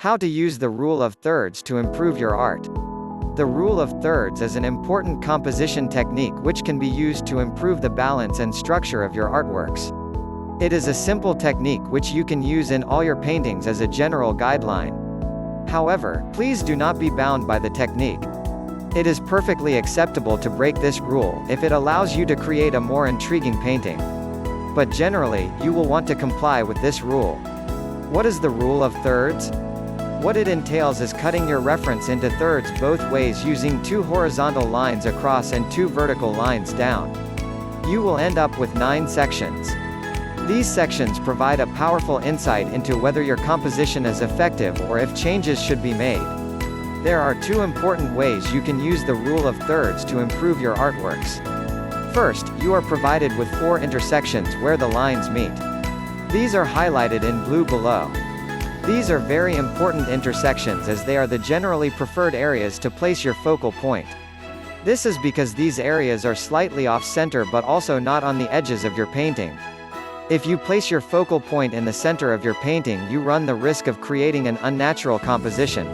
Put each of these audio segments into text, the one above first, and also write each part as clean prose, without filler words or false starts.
How to use the rule of thirds to improve your art. The rule of thirds is an important composition technique which can be used to improve the balance and structure of your artworks. It is a simple technique which you can use in all your paintings as a general guideline. However, please do not be bound by the technique. It is perfectly acceptable to break this rule if it allows you to create a more intriguing painting. But generally, you will want to comply with this rule. What is the rule of thirds? What it entails is cutting your reference into thirds both ways using 2 horizontal lines across and 2 vertical lines down. You will end up with 9 sections. These sections provide a powerful insight into whether your composition is effective or if changes should be made. There are 2 important ways you can use the rule of thirds to improve your artworks. First, you are provided with 4 intersections where the lines meet. These are highlighted in blue below. These are very important intersections as they are the generally preferred areas to place your focal point. This is because these areas are slightly off-center but also not on the edges of your painting. If you place your focal point in the center of your painting, you run the risk of creating an unnatural composition.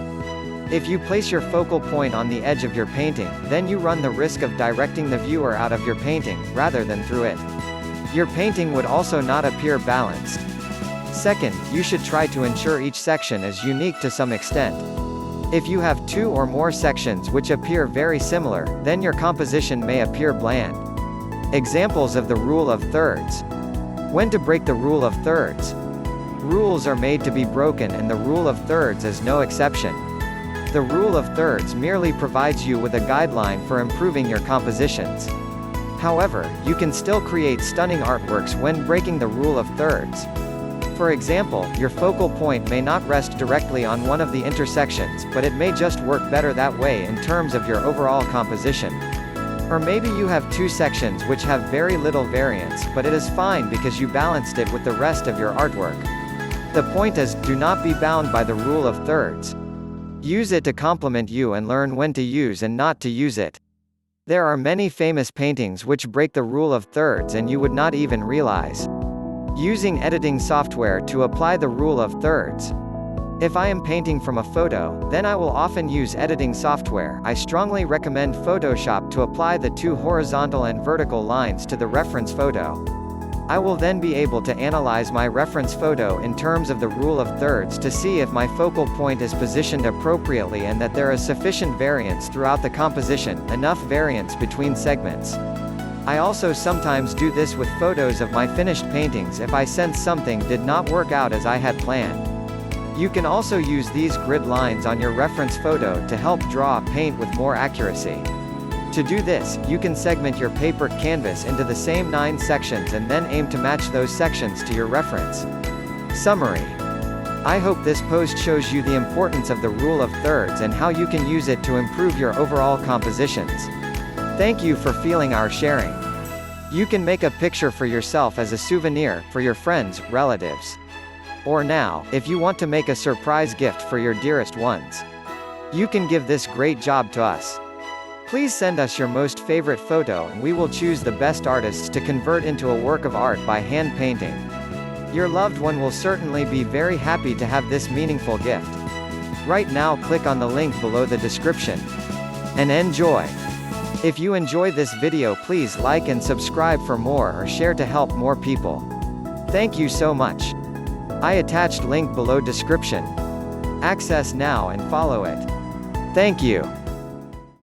If you place your focal point on the edge of your painting, then you run the risk of directing the viewer out of your painting, rather than through it. Your painting would also not appear balanced. Second, you should try to ensure each section is unique to some extent. If you have 2 or more sections which appear very similar, then your composition may appear bland. Examples of the rule of thirds. When to break the rule of thirds. Rules are made to be broken and the rule of thirds is no exception. The rule of thirds merely provides you with a guideline for improving your compositions. However, you can still create stunning artworks when breaking the rule of thirds. For example, your focal point may not rest directly on one of the intersections, but it may just work better that way in terms of your overall composition. Or maybe you have 2 sections which have very little variance, but it is fine because you balanced it with the rest of your artwork. The point is, do not be bound by the rule of thirds. Use it to complement you and learn when to use and not to use it. There are many famous paintings which break the rule of thirds and you would not even realize. Using editing software to apply the rule of thirds. If I am painting from a photo, then I will often use editing software. I strongly recommend Photoshop to apply the 2 horizontal and vertical lines to the reference photo. I will then be able to analyze my reference photo in terms of the rule of thirds to see if my focal point is positioned appropriately and that there is sufficient variance throughout the composition, enough variance between segments. I also sometimes do this with photos of my finished paintings if I sense something did not work out as I had planned. You can also use these grid lines on your reference photo to help draw paint with more accuracy. To do this, you can segment your paper canvas into the same 9 sections and then aim to match those sections to your reference. Summary. I hope this post shows you the importance of the rule of thirds and how you can use it to improve your overall compositions. Thank you for feeling our sharing. You can make a picture for yourself as a souvenir, for your friends, relatives. Or now, if you want to make a surprise gift for your dearest ones. You can give this great job to us. Please send us your most favorite photo and we will choose the best artists to convert into a work of art by hand painting. Your loved one will certainly be very happy to have this meaningful gift. Right now, click on the link below the description. And enjoy! If you enjoy this video, please like and subscribe for more or share to help more people. Thank you so much. I attached link below description. Access now and follow it. Thank you.